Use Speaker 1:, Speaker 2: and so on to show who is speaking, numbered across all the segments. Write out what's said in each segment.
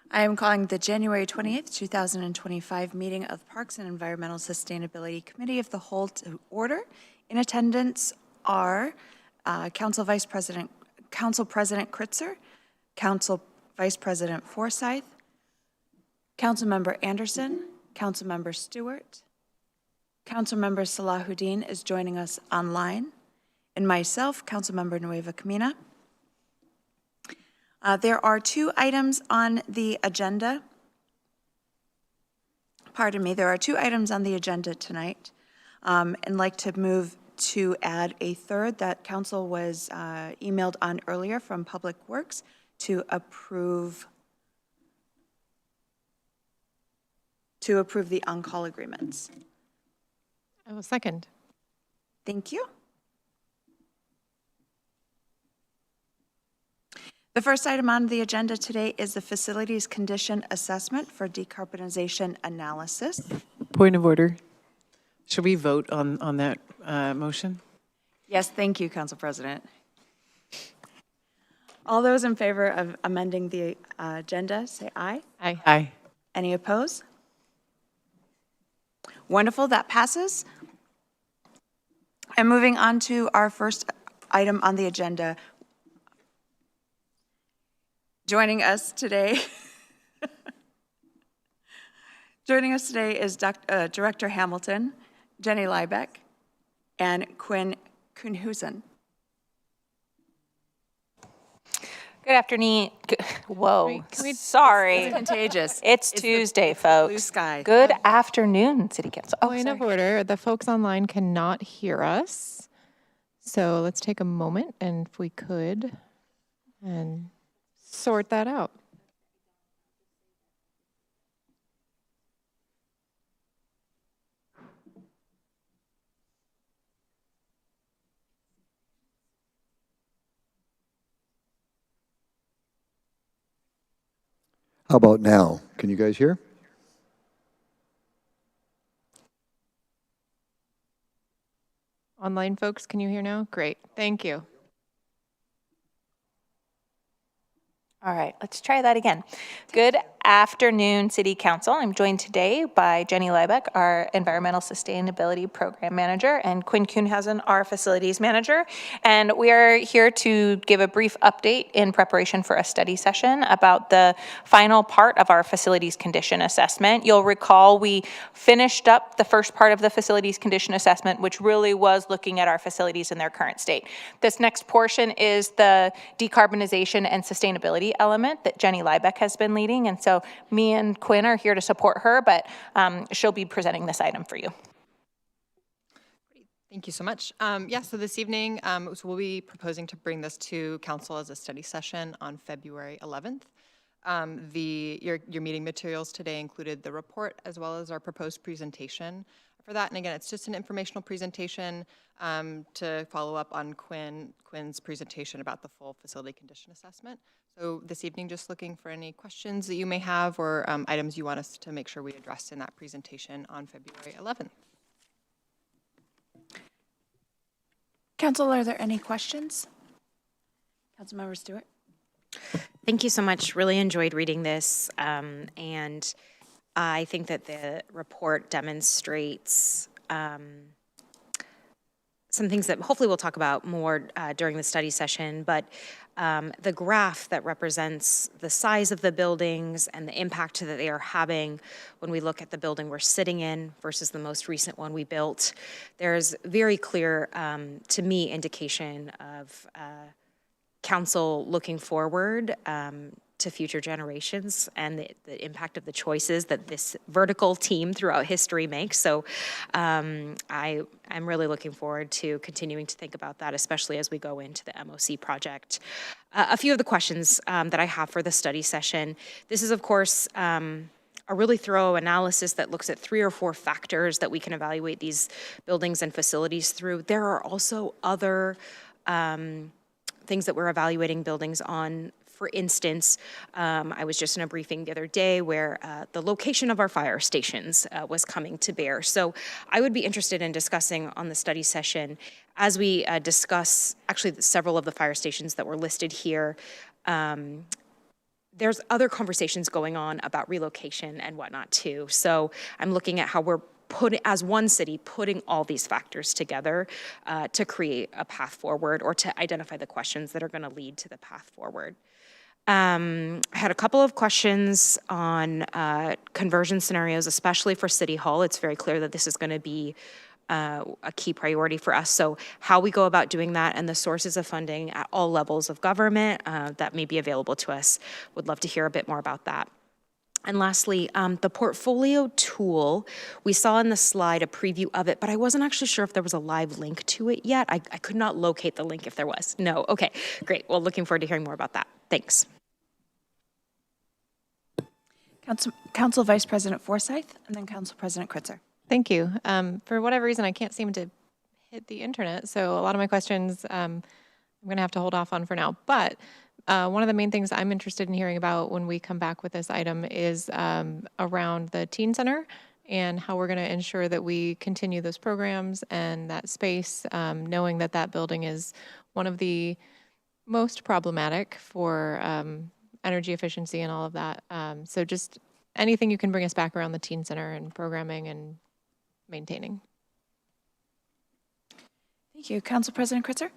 Speaker 1: I am calling the January 28th, 2025 meeting of Parks and Environmental Sustainability Committee of the Whole to order. In attendance are Council President Kritzer, Council Vice President Forsyth, Councilmember Anderson, Councilmember Stewart, Councilmember Salahuddin is joining us online, and myself, Councilmember Nueva Camina. There are two items on the agenda. Pardon me, there are two items on the agenda tonight, and like to move to add a third that council was emailed on earlier from Public Works to approve the on-call agreements.
Speaker 2: I will second.
Speaker 1: Thank you. The first item on the agenda today is the Facilities Condition Assessment for Decarbonization Analysis.
Speaker 3: Point of order. Should we vote on that motion?
Speaker 1: Yes, thank you, Council President. All those in favor of amending the agenda, say aye.
Speaker 2: Aye.
Speaker 3: Aye.
Speaker 1: Any opposed? Wonderful, that passes. And moving on to our first item on the agenda. Joining us today is Director Hamilton, Jenny Liebeck, and Quinn Kuhnhusen.
Speaker 4: Good afternoon. Whoa,
Speaker 1: It's
Speaker 4: sorry.
Speaker 1: contagious.
Speaker 4: It's Tuesday, folks.
Speaker 1: Blue sky.
Speaker 4: Good afternoon, City Council. Oh,
Speaker 2: Point of
Speaker 4: sorry.
Speaker 2: order. The folks online cannot hear us. So let's take a moment and if we could and sort that out.
Speaker 5: How about now? Can you guys hear?
Speaker 2: Online folks, can you hear now? Great. Thank you.
Speaker 4: All right, let's try that again. Good afternoon, City Council. I'm joined today by Jenny Liebeck, our Environmental Sustainability Program Manager, and Quinn Kuhnhausen, our Facilities Manager. And we are here to give a brief update in preparation for a study session about the final part of our Facilities Condition Assessment. You'll recall we finished up the first part of the Facilities Condition Assessment, which really was looking at our facilities in their current state. This next portion is the decarbonization and sustainability element that Jenny Liebeck has been leading. And so me and Quinn are here to support her, but she'll be presenting this item for you.
Speaker 2: Thank you so much. So this evening, so we'll be proposing to bring this to council as a study session on February 11th. Your meeting materials today included the report as well as our proposed presentation for that. And again, it's just an informational presentation to follow up on Quinn's presentation about the full facility condition assessment. So this evening, just looking for any questions that you may have or items you want us to make sure we address in that presentation on February 11th.
Speaker 1: Council, are there any questions? Councilmember Stewart.
Speaker 6: Thank you so much. Really enjoyed reading this. And I think that the report demonstrates some things that hopefully we'll talk about more during the study session, but the graph that represents the size of the buildings and the impact that they are having when we look at the building we're sitting in versus the most recent one we built, there's very clear, to me, indication of council looking forward to future generations and the impact of the choices that this vertical team throughout history makes. So I'm really looking forward to continuing to think about that, especially as we go into the MOC project. A few of the questions that I have for the study session. This is, of course, a really thorough analysis that looks at 3 or 4 factors that we can evaluate these buildings and facilities through. There are also other things that we're evaluating buildings on. For instance, I was just in a briefing the other day where the location of our fire stations was coming to bear. So I would be interested in discussing on the study session, as we discuss actually several of the fire stations that were listed here, there's other conversations going on about relocation and whatnot too. So I'm looking at how we're as one city, putting all these factors together to create a path forward or to identify the questions that are going to lead to the path forward. I had a couple of questions on conversion scenarios, especially for City Hall. It's very clear that this is going to be a key priority for us. So how we go about doing that and the sources of funding at all levels of government that may be available to us. Would love to hear a bit more about that. And lastly, the portfolio tool, we saw in the slide a preview of it, but I wasn't actually sure if there was a live link to it yet. I could not locate the link if there was. No, okay, great. Well, looking forward to hearing more about that. Thanks.
Speaker 1: Council Vice President Forsyth, and then Council President Kritzer.
Speaker 2: Thank you. For whatever reason, I can't seem to hit the internet, so a lot of my questions I'm going to have to hold off on for now. But one of the main things I'm interested in hearing about when we come back with this item is around the teen center and how we're going to ensure that we continue those programs and that space, knowing that that building is one of the most problematic for energy efficiency and all of that. So just anything you can bring us back around the teen center and programming and maintaining.
Speaker 1: Thank you. Council President Kritzer?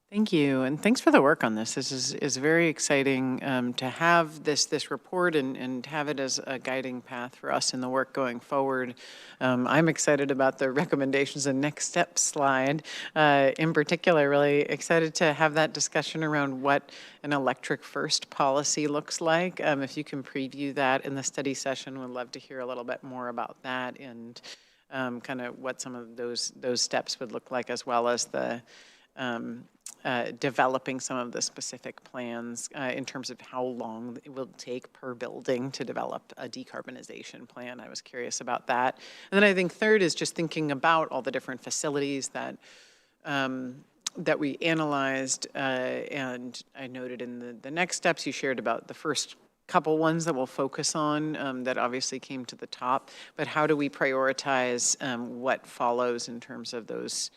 Speaker 3: Thank you, and thanks for the work on this. This is very exciting to have this report and have it as a guiding path for us in the work going forward. I'm excited about the recommendations and next steps slide. In particular, really excited to have that discussion around what an electric first policy looks like. If you can preview that in the study session, we'd love to hear a little bit more about that and kind of what some of those steps would look like, as well as the developing some of the specific plans in terms of how long it will take per building to develop a decarbonization plan. I was curious about that. And then I think third is just thinking about all the different facilities that that we analyzed, and I noted in the next steps you shared about the first couple ones that we'll focus on that obviously came to the top, but how do we prioritize what follows in terms of those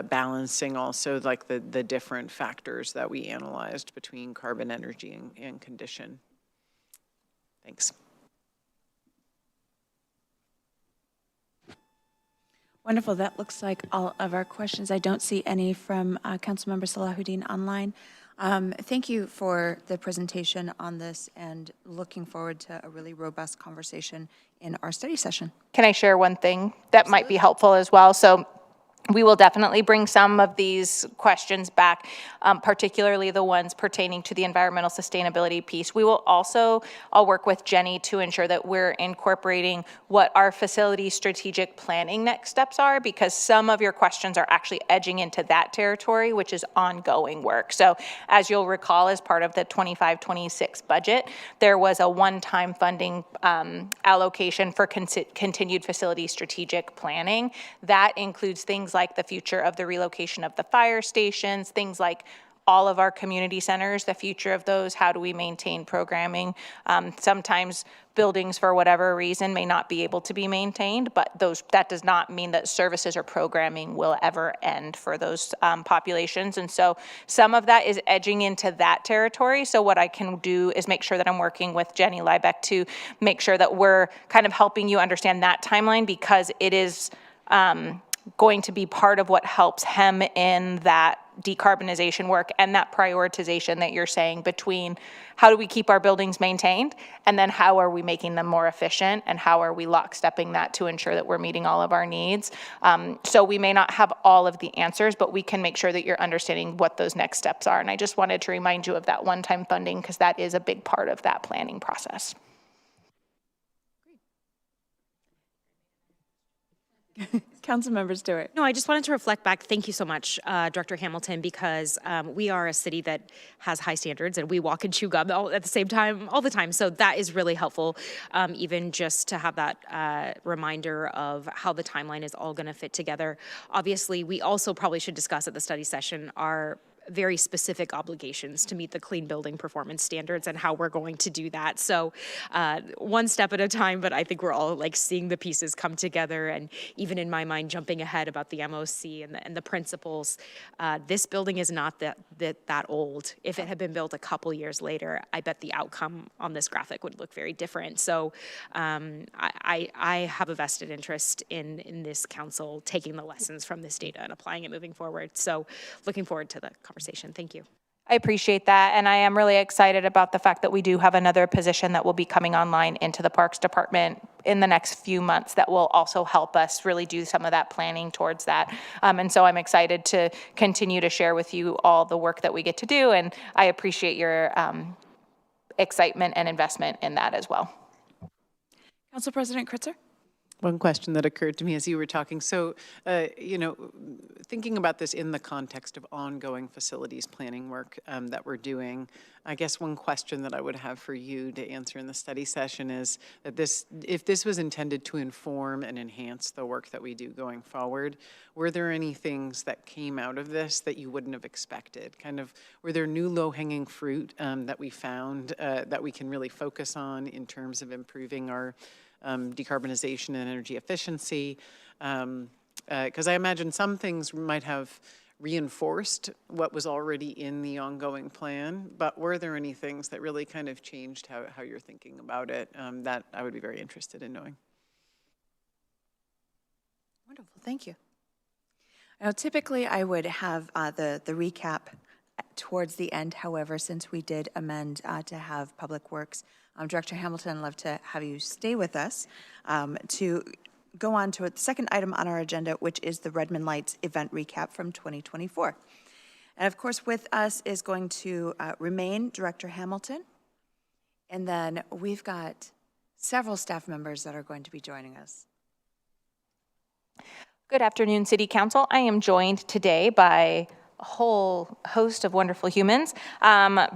Speaker 3: balancing also like the different factors that we analyzed between carbon, energy, and condition. Thanks.
Speaker 1: Wonderful. That looks like all of our questions. I don't see any from Councilmember Salahuddin online. Thank you for the presentation on this and looking forward to a really robust conversation in our study session.
Speaker 4: Can I share one thing that might be helpful as well? So we will definitely bring some of these questions back, particularly the ones pertaining to the environmental sustainability piece. We will also, I'll work with Jenny to ensure that we're incorporating what our facility strategic planning next steps are, because some of your questions are actually edging into that territory, which is ongoing work. So as you'll recall, as part of the 25-26 budget, there was a one-time funding allocation for continued facility strategic planning. That includes things like the future of the relocation of the fire stations, things like all of our community centers, the future of those, how do we maintain programming? Sometimes buildings, for whatever reason, may not be able to be maintained, but that does not mean that services or programming will ever end for those populations. And so some of that is edging into that territory. So what I can do is make sure that I'm working with Jenny Liebeck to make sure that we're kind of helping you understand that timeline, because it is going to be part of what helps hem in that decarbonization work and that prioritization that you're saying between how do we keep our buildings maintained and then how are we making them more efficient and how are we lockstepping that to ensure that we're meeting all of our needs. So we may not have all of the answers, but we can make sure that you're understanding what those next steps are. And I just wanted to remind you of that one-time funding, because that is a big part of that planning process.
Speaker 1: Councilmember Stewart.
Speaker 6: No, I just wanted to reflect back. Thank you so much, Director Hamilton, because we are a city that has high standards and we walk and chew gum at the same time, all the time. So that is really helpful, even just to have that reminder of how the timeline is all going to fit together. Obviously, we also probably should discuss at the study session our very specific obligations to meet the clean building performance standards and how we're going to do that. So one step at a time, but I think we're all like seeing the pieces come together, and even in my mind, jumping ahead about the MOC and the principles. This building is not that old. If it had been built a couple years later, I bet the outcome on this graphic would look very different. So I have a vested interest in this council taking the lessons from this data and applying it moving forward. So looking forward to the conversation. Thank you.
Speaker 4: I appreciate that, and I am really excited about the fact that we do have another position that will be coming online into the Parks Department in the next few months that will also help us really do some of that planning towards that. And so I'm excited to continue to share with you all the work that we get to do, and I appreciate your excitement and investment in that as well.
Speaker 1: Council President Kritzer?
Speaker 3: One question that occurred to me as you were talking. So, thinking about this in the context of ongoing facilities planning work that we're doing, I guess one question that I would have for you to answer in the study session is that if this was intended to inform and enhance the work that we do going forward, were there any things that came out of this that you wouldn't have expected? Were there new low-hanging fruit that we found that we can really focus on in terms of improving our decarbonization and energy efficiency? Because I imagine some things might have reinforced what was already in the ongoing plan, but were there any things that really kind of changed how you're thinking about it that I would be very interested in knowing?
Speaker 1: Wonderful, thank you. Now, typically I would have the recap towards the end. However, since we did amend to have Public Works, Director Hamilton, I'd love to have you stay with us to go on to the second item on our agenda, which is the Redmond Lights event recap from 2024. And of course, with us is going to remain Director Hamilton. And then we've got several staff members that are going to be joining us.
Speaker 4: Good afternoon, City Council. I am joined today by a whole host of wonderful humans.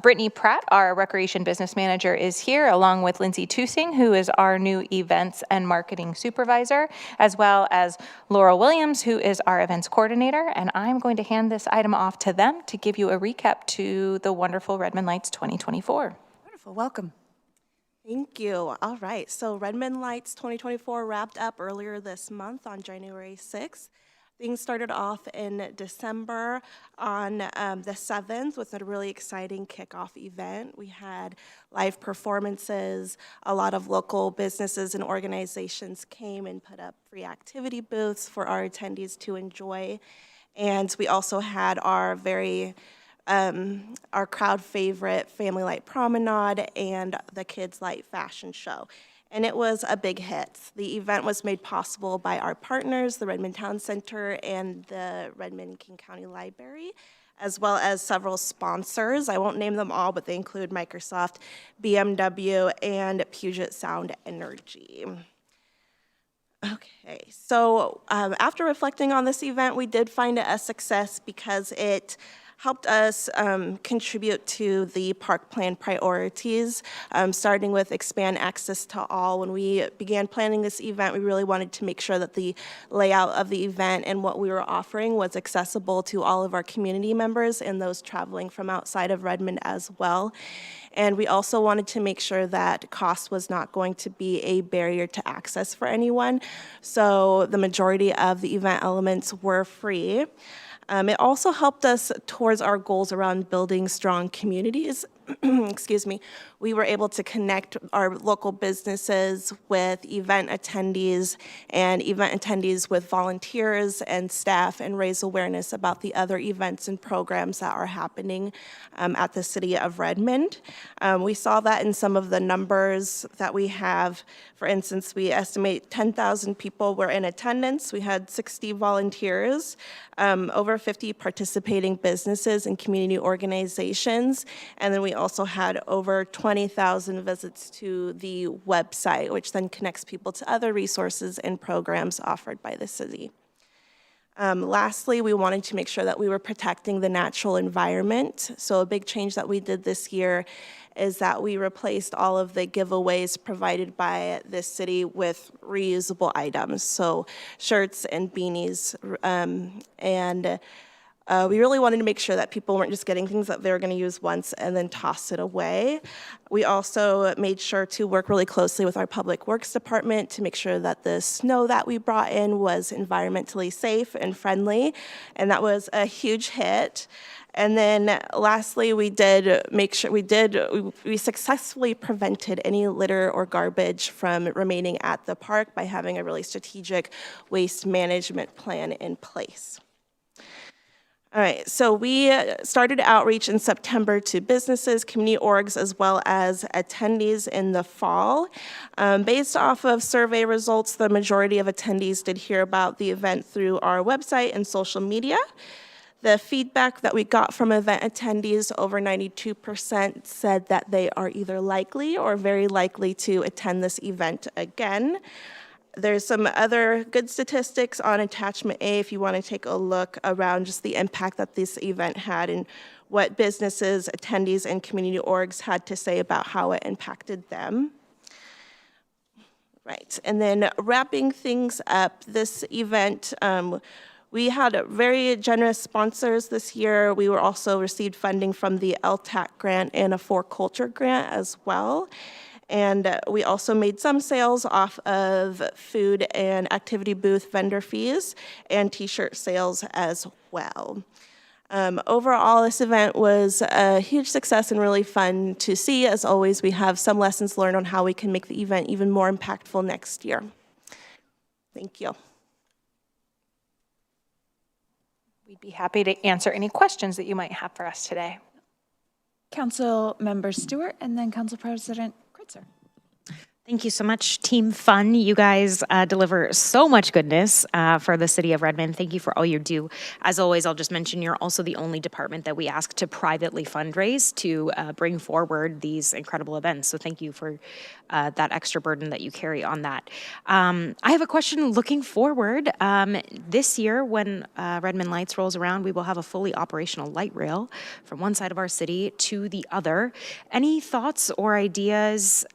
Speaker 4: Brittany Pratt, our Recreation Business Manager, is here, along with Lindsay Tusing, who is our new Events and Marketing Supervisor, as well as Laura Williams, who is our Events Coordinator. And I'm going to hand this item off to them to give you a recap to the wonderful Redmond Lights 2024.
Speaker 1: Wonderful, welcome.
Speaker 7: Thank you. All right, so Redmond Lights 2024 wrapped up earlier this month on January 6th. Things started off in December on the 7th with a really exciting kickoff event. We had live performances. A lot of local businesses and organizations came and put up free activity booths for our attendees to enjoy. And we also had our crowd favorite Family Light Promenade and the Kids Light Fashion Show. And it was a big hit. The event was made possible by our partners, the Redmond Town Center and the Redmond King County Library, as well as several sponsors. I won't name them all, but they include Microsoft, BMW, and Puget Sound Energy. Okay, so after reflecting on this event, we did find it a success because it helped us contribute to the park plan priorities, starting with expand access to all. When we began planning this event, we really wanted to make sure that the layout of the event and what we were offering was accessible to all of our community members and those traveling from outside of Redmond as well. And we also wanted to make sure that cost was not going to be a barrier to access for anyone. So the majority of the event elements were free. It also helped us towards our goals around building strong communities. Excuse me. We were able to connect our local businesses with event attendees and event attendees with volunteers and staff and raise awareness about the other events and programs that are happening at the city of Redmond. We saw that in some of the numbers that we have. For instance, we estimate 10,000 people were in attendance. We had 60 volunteers, over 50 participating businesses and community organizations, and then we also had over 20,000 visits to the website, which then connects people to other resources and programs offered by the city. Lastly, we wanted to make sure that we were protecting the natural environment. So a big change that we did this year is that we replaced all of the giveaways provided by the city with reusable items. So shirts and beanies and We really wanted to make sure that people weren't just getting things that they were going to use once and then toss it away. We also made sure to work really closely with our Public Works Department to make sure that the snow that we brought in was environmentally safe and friendly, and that was a huge hit. And then lastly, we successfully prevented any litter or garbage from remaining at the park by having a really strategic waste management plan in place. All right, so we started outreach in September to businesses, community orgs, as well as attendees in the fall. Based off of survey results, the majority of attendees did hear about the event through our website and social media. The feedback that we got from event attendees, over 92% said that they are either likely or very likely to attend this event again. There's some other good statistics on attachment A if you want to take a look around just the impact that this event had and what businesses, attendees, and community orgs had to say about how it impacted them. Right, and then wrapping things up, this event, we had very generous sponsors this year. We were also received funding from the LTAC grant and a For Culture grant as well. And we also made some sales off of food and activity booth vendor fees and t-shirt sales as well. Overall, this event was a huge success and really fun to see. As always, we have some lessons learned on how we can make the event even more impactful next year. Thank you.
Speaker 4: We'd be happy to answer any questions that you might have for us today.
Speaker 1: Council Member Stewart and then Council President Kritzer.
Speaker 6: Thank you so much, Team Fun. You guys deliver so much goodness for the city of Redmond. Thank you for all you do. As always, I'll just mention you're also the only department that we ask to privately fundraise to bring forward these incredible events. So thank you for that extra burden that you carry on that. I have a question looking forward. This year, when Redmond Lights rolls around, we will have a fully operational light rail from one side of our city to the other. Any thoughts or ideas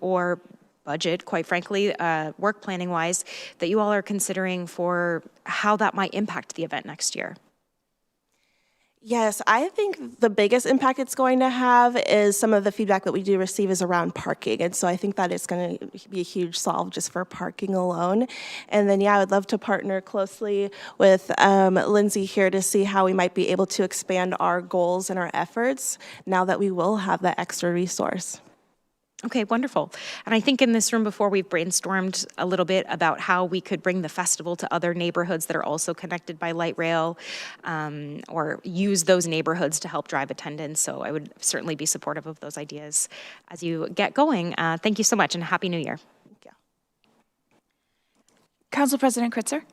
Speaker 6: or budget, quite frankly, work planning wise, that you all are considering for how that might impact the event next year?
Speaker 7: Yes, I think the biggest impact it's going to have is some of the feedback that we do receive is around parking. And so I think that it's going to be a huge solve just for parking alone. And then, yeah, I would love to partner closely with Lindsay here to see how we might be able to expand our goals and our efforts now that we will have that extra resource.
Speaker 6: Okay, wonderful. And I think in this room before we've brainstormed a little bit about how we could bring the festival to other neighborhoods that are also connected by light rail, or use those neighborhoods to help drive attendance. So I would certainly be supportive of those ideas as you get going. Thank you so much and Happy New Year.
Speaker 7: Thank you.
Speaker 1: Council President Kritzer.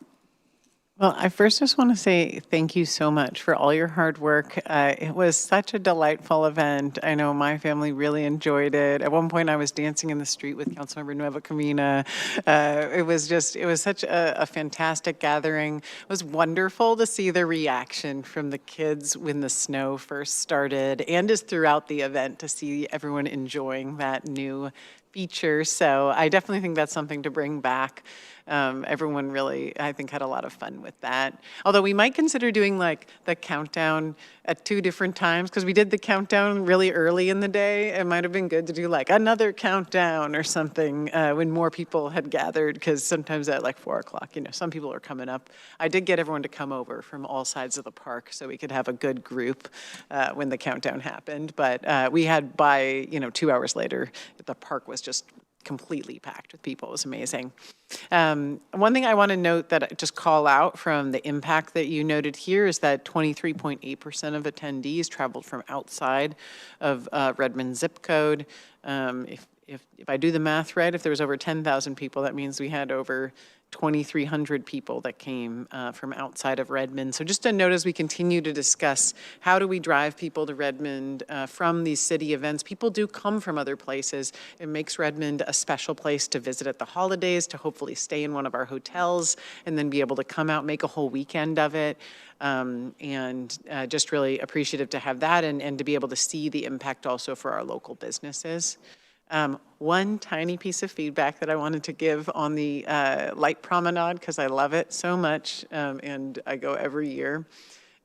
Speaker 3: Well, I first just want to say thank you so much for all your hard work. It was such a delightful event. I know my family really enjoyed it. At one point, I was dancing in the street with Councilmember Nueva Camina. It was such a fantastic gathering. It was wonderful to see the reaction from the kids when the snow first started, and just throughout the event to see everyone enjoying that new feature. So I definitely think that's something to bring back. Everyone really, I think, had a lot of fun with that. Although we might consider doing like the countdown at 2 different times, because we did the countdown really early in the day. It might have been good to do like another countdown or something when more people had gathered, because sometimes at like 4 o'clock, some people are coming up. I did get everyone to come over from all sides of the park so we could have a good group when the countdown happened. But we had by, 2 hours later, the park was just completely packed with people. It was amazing. One thing I want to note that I just call out from the impact that you noted here is that 23.8% of attendees traveled from outside of Redmond zip code. If I do the math right, if there was over 10,000 people, that means we had over 2,300 people that came from outside of Redmond. So just a note as we continue to discuss how do we drive people to Redmond from these city events. People do come from other places. It makes Redmond a special place to visit at the holidays, to hopefully stay in one of our hotels and then be able to come out, make a whole weekend of it. And just really appreciative to have that and to be able to see the impact also for our local businesses. One tiny piece of feedback that I wanted to give on the light promenade, because I love it so much and I go every year,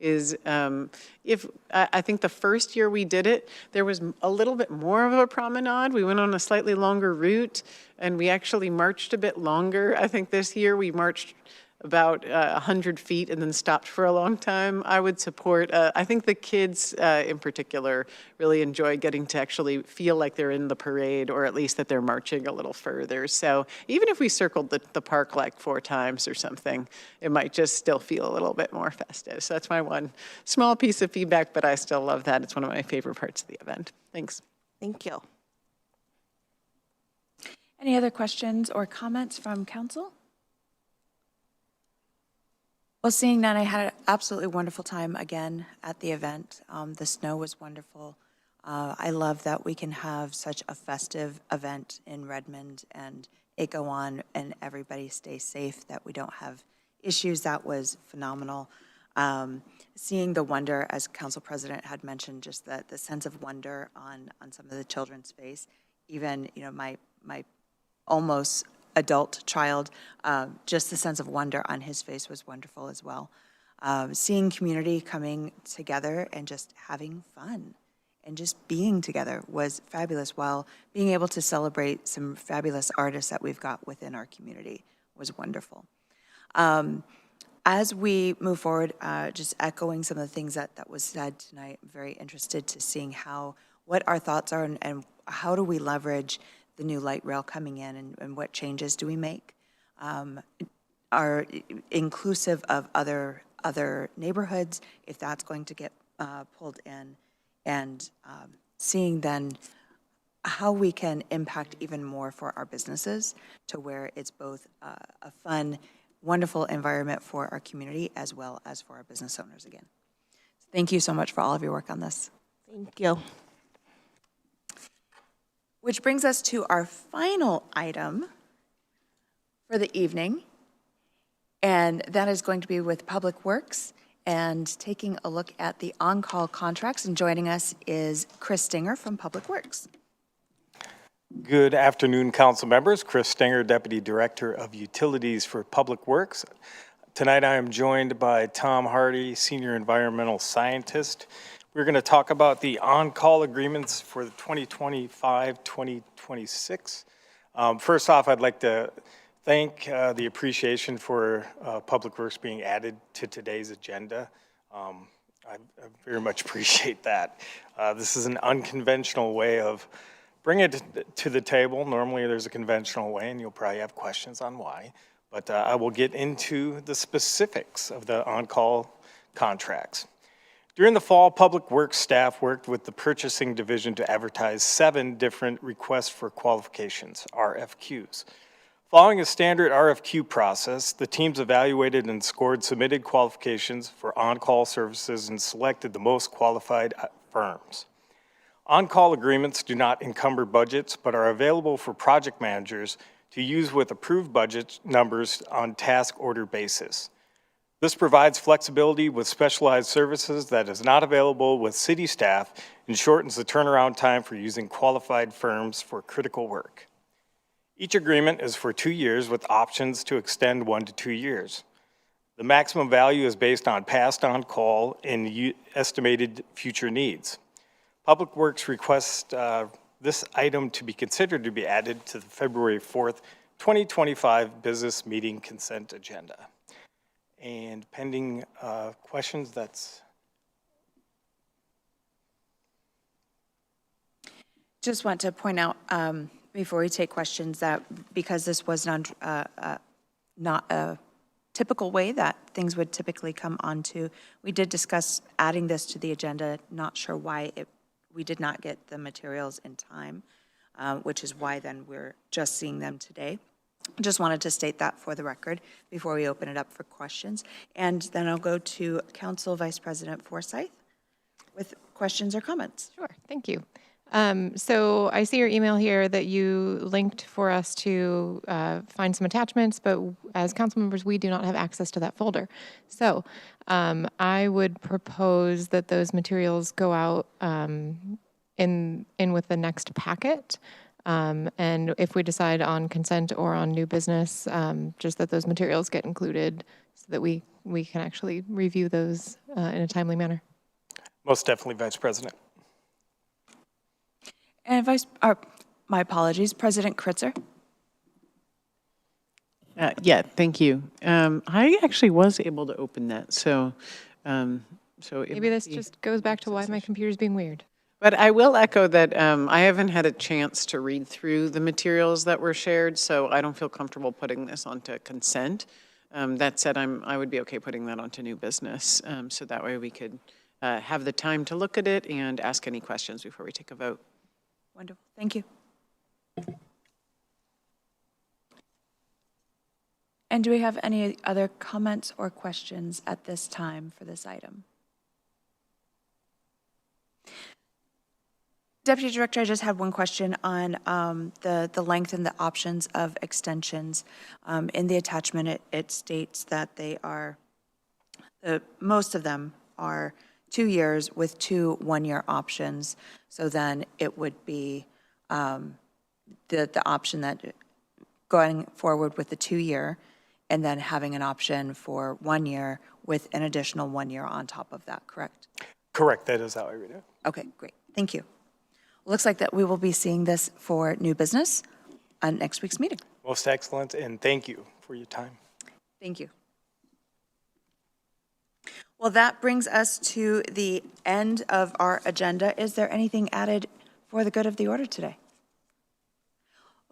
Speaker 3: is I think the first year we did it, there was a little bit more of a promenade. We went on a slightly longer route, and we actually marched a bit longer. I think this year we marched about 100 feet and then stopped for a long time. I would support, I think the kids in particular really enjoy getting to actually feel like they're in the parade, or at least that they're marching a little further. So even if we circled the park like 4 times or something, it might just still feel a little bit more festive. So that's my one small piece of feedback, but I still love that. It's one of my favorite parts of the event. Thanks.
Speaker 7: Thank you.
Speaker 1: Any other questions or comments from council? Well, seeing none, I had an absolutely wonderful time again at the event. The snow was wonderful. I love that we can have such a festive event in Redmond and it go on and everybody stay safe, that we don't have issues. That was phenomenal. Seeing the wonder, as Council President had mentioned, just the sense of wonder on some of the children's face. Even, you know, my almost adult child, just the sense of wonder on his face was wonderful as well. Seeing community coming together and just having fun and just being together was fabulous, while being able to celebrate some fabulous artists that we've got within our community was wonderful. As we move forward, just echoing some of the things that was said tonight, I'm very interested to seeing what our thoughts are and how do we leverage the new light rail coming in, and what changes do we make, are inclusive of other neighborhoods, if that's going to get pulled in, and seeing then how we can impact even more for our businesses, to where it's both a fun, wonderful environment for our community as well as for our business owners again. Thank you so much for all of your work on this.
Speaker 7: Thank you.
Speaker 1: Which brings us to our final item for the evening, and that is going to be with Public Works and taking a look at the on-call contracts. And joining us is Chris Stinger from Public Works.
Speaker 8: Good afternoon, council members. Chris Stinger, Deputy Director of Utilities for Public Works. Tonight I am joined by Tom Hardy, Senior Environmental Scientist. We're going to talk about the on-call agreements for the 2025-2026. First off, I'd like to thank the appreciation for Public Works being added to today's agenda. I very much appreciate that. This is an unconventional way of bringing it to the table. Normally there's a conventional way, and you'll probably have questions on why. But I will get into the specifics of the on-call contracts. During the fall, Public Works staff worked with the purchasing division to advertise 7 different requests for qualifications, RFQs. Following a standard RFQ process, the teams evaluated and scored submitted qualifications for on-call services and selected the most qualified firms. On-call agreements do not encumber budgets, but are available for project managers to use with approved budget numbers on task order basis. This provides flexibility with specialized services that is not available with city staff and shortens the turnaround time for using qualified firms for critical work. Each agreement is for 2 years with options to extend 1 to 2 years. The maximum value is based on past on-call and estimated future needs. Public Works requests this item to be considered to be added to the February 4th, 2025 business meeting consent agenda. And pending questions, that's.
Speaker 1: Just want to point out, before we take questions, that because this was not a typical way that things would typically come onto, we did discuss adding this to the agenda. Not sure why we did not get the materials in time, which is why then we're just seeing them today. Just wanted to state that for the record before we open it up for questions. And then I'll go to Council Vice President Forsyth with questions or comments.
Speaker 2: Sure, thank you. So I see your email here that you linked for us to find some attachments, but as council members, we do not have access to that folder. So I would propose that those materials go out in with the next packet. And if we decide on consent or on new business, just that those materials get included so that we we can actually review those in a timely manner.
Speaker 8: Most definitely, Vice President.
Speaker 1: And my apologies, President Kritzer?
Speaker 3: Yeah, thank you. I actually was able to open that, so, so.
Speaker 2: Maybe this just goes back to why my computer's being weird.
Speaker 3: But I will echo that I haven't had a chance to read through the materials that were shared, so I don't feel comfortable putting this onto consent. That said, I would be okay putting that onto new business, so that way we could have the time to look at it and ask any questions before we take a vote.
Speaker 1: Wonderful, thank you. And do we have any other comments or questions at this time for this item? Deputy Director, I just had one question on the length and the options of extensions. In the attachment, it states that they are, most of them are 2 years with 2 one-year options. So then it would be the option that going forward with the 2-year and then having an option for 1 year with an additional 1 year on top of that, correct?
Speaker 8: Correct, that is how I read it.
Speaker 1: Okay, great, thank you. Looks like that we will be seeing this for new business on next week's meeting.
Speaker 8: Most excellent, and thank you for your time.
Speaker 1: Thank you. Well, that brings us to the end of our agenda. Is there anything added for the good of the order today?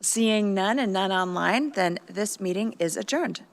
Speaker 1: Seeing none and none online, then this meeting is adjourned.